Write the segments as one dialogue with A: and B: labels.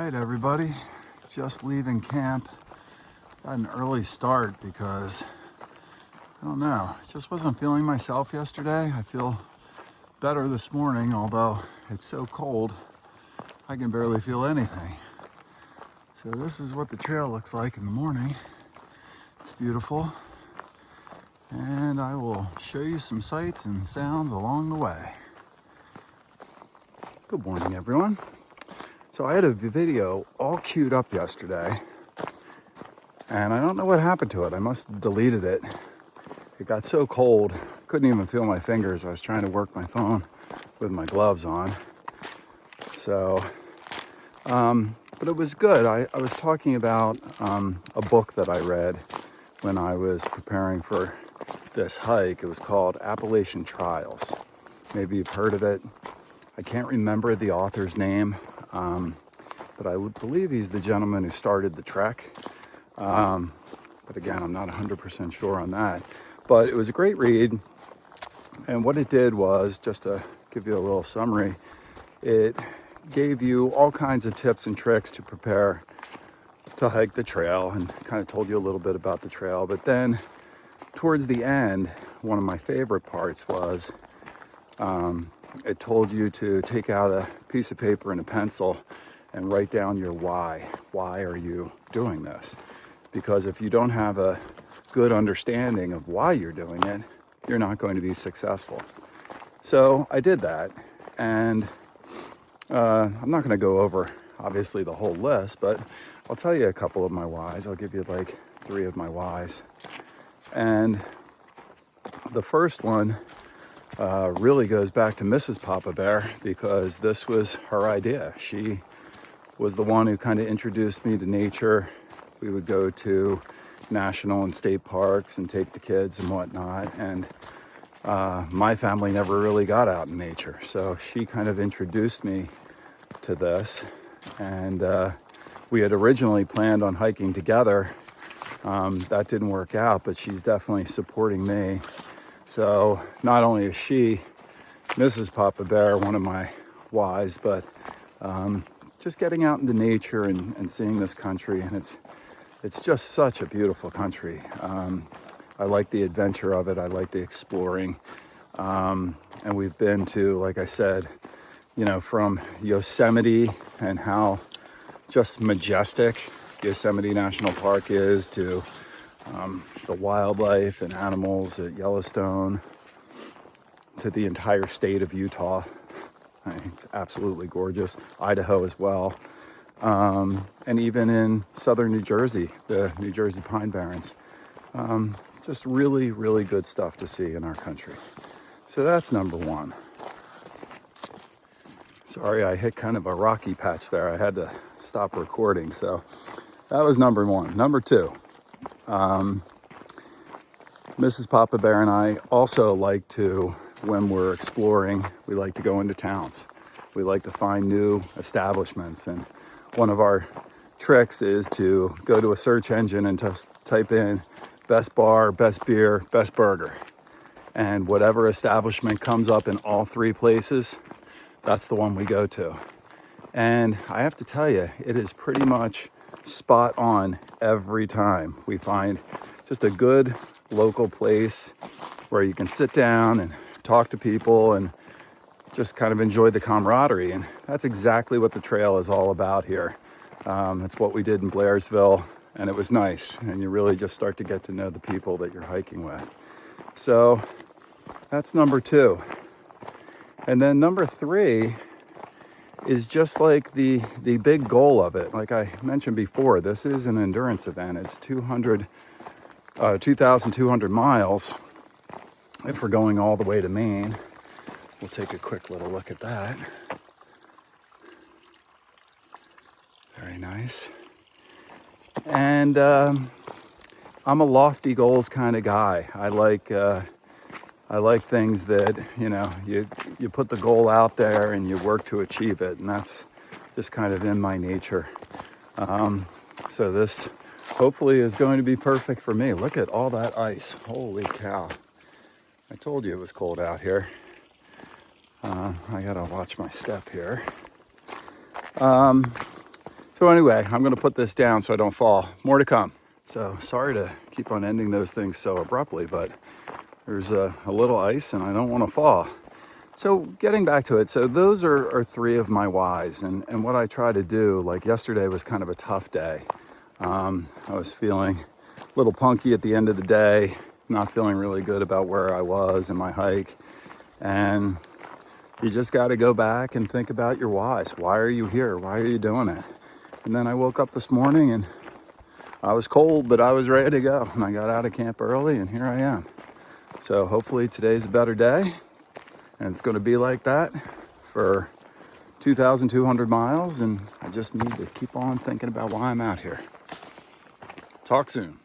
A: right, everybody, just leaving camp. Got an early start because, I don't know, I just wasn't feeling myself yesterday. I feel better this morning, although it's so cold, I can barely feel anything. So this is what the trail looks like in the morning. It's beautiful. And I will show you some sights and sounds along the way. Good morning, everyone. So I had a video all queued up yesterday, and I don't know what happened to it. I must have deleted it. It got so cold, couldn't even feel my fingers. I was trying to work my phone with my gloves on. So, but it was good. I was talking about a book that I read when I was preparing for this hike. It was called Appalachian Trials. Maybe you've heard of it. I can't remember the author's name. But I would believe he's the gentleman who started the trek. But again, I'm not 100% sure on that. But it was a great read. And what it did was, just to give you a little summary, it gave you all kinds of tips and tricks to prepare to hike the trail and kind of told you a little bit about the trail. But then towards the end, one of my favorite parts was it told you to take out a piece of paper and a pencil and write down your why. Why are you doing this? Because if you don't have a good understanding of why you're doing it, you're not going to be successful. So I did that, and I'm not going to go over, obviously, the whole list, but I'll tell you a couple of my whys. I'll give you like 3 of my whys. And the first one really goes back to Mrs. Papa Bear, because this was her idea. She was the one who kind of introduced me to nature. We would go to national and state parks and take the kids and whatnot. And my family never really got out in nature. So she kind of introduced me to this. And we had originally planned on hiking together. That didn't work out, but she's definitely supporting me. So not only is she, Mrs. Papa Bear, one of my whys, but just getting out into nature and seeing this country, and it's just such a beautiful country. I like the adventure of it. I like the exploring. And we've been to, like I said, from Yosemite and how just majestic Yosemite National Park is, to the wildlife and animals at Yellowstone, to the entire state of Utah. It's absolutely gorgeous. Idaho as well. And even in southern New Jersey, the New Jersey Pine Barrens. Just really, really good stuff to see in our country. So that's number 1. Sorry, I hit kind of a rocky patch there. I had to stop recording. So that was number 1. Number 2. Mrs. Papa Bear and I also like to, when we're exploring, we like to go into towns. We like to find new establishments. And one of our tricks is to go to a search engine and just type in best bar, best beer, best burger. And whatever establishment comes up in all 3 places, that's the one we go to. And I have to tell you, it is pretty much spot on every time. We find just a good local place where you can sit down and talk to people and just kind of enjoy the camaraderie. And that's exactly what the trail is all about here. It's what we did in Blairsville, and it was nice. And you really just start to get to know the people that you're hiking with. So that's number 2. And then number 3 is just like the big goal of it. Like I mentioned before, this is an endurance event. It's 2,200 miles. If we're going all the way to Maine, we'll take a quick little look at that. Very nice. And I'm a lofty goals kind of guy. I like things that, you put the goal out there and you work to achieve it. And that's just kind of in my nature. So this hopefully is going to be perfect for me. Look at all that ice. Holy cow. I told you it was cold out here. I gotta watch my step here. So anyway, I'm gonna put this down so I don't fall. More to come. So sorry to keep on ending those things so abruptly, but there's a little ice and I don't wanna fall. So getting back to it, so those are three of my whys. And what I try to do, like yesterday was kind of a tough day. I was feeling a little punky at the end of the day, not feeling really good about where I was in my hike. And you just got to go back and think about your whys. Why are you here? Why are you doing it? And then I woke up this morning and I was cold, but I was ready to go. And I got out of camp early and here I am. So hopefully today's a better day. And it's going to be like that for 2,200 miles. And I just need to keep on thinking about why I'm out here. Talk soon.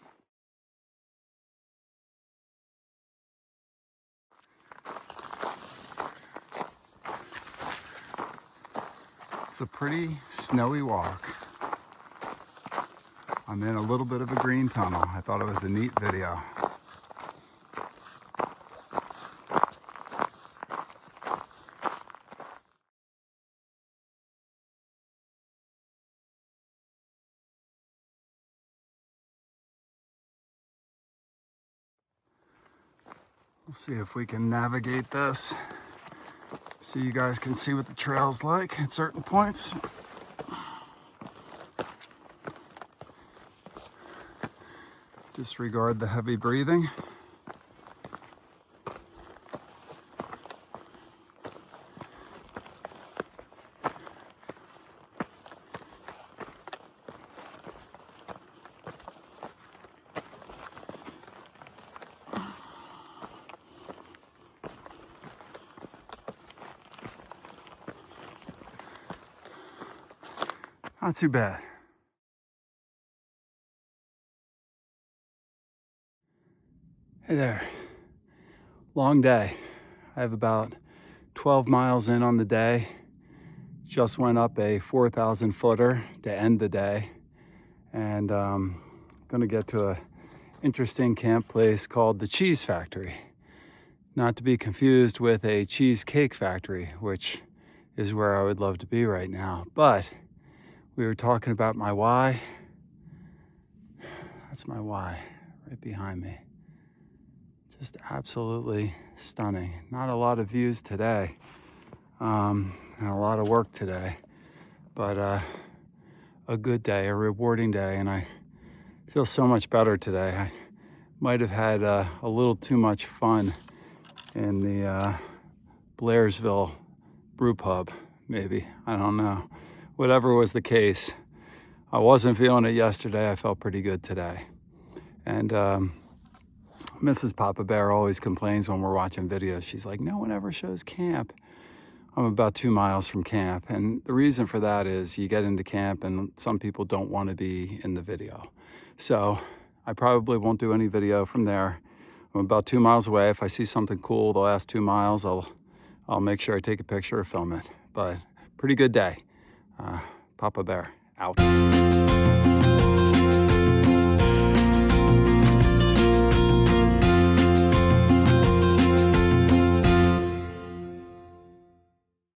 A: It's a pretty snowy walk. I'm in a little bit of a green tunnel. I thought it was a neat video. We'll see if we can navigate this so you guys can see what the trail's like at certain points. Disregard the heavy breathing. Not too bad. Hey there. Long day. I have about 12 miles in on the day. Just went up a 4,000 footer to end the day. And gonna get to a interesting camp place called the Cheese Factory. Not to be confused with a cheesecake factory, which is where I would love to be right now. But we were talking about my why. That's my why right behind me. Just absolutely stunning. Not a lot of views today, and a lot of work today, but a good day, a rewarding day, and I feel so much better today. I might have had a little too much fun in the Blairsville brew pub, maybe. I don't know. Whatever was the case, I wasn't feeling it yesterday. I felt pretty good today. And Mrs. Papa Bear always complains when we're watching videos. She's like, no one ever shows camp. I'm about 2 miles from camp. And the reason for that is you get into camp and some people don't want to be in the video. So I probably won't do any video from there. I'm about 2 miles away. If I see something cool the last 2 miles, I'll make sure I take a picture or film it. But pretty good day. Papa Bear, out.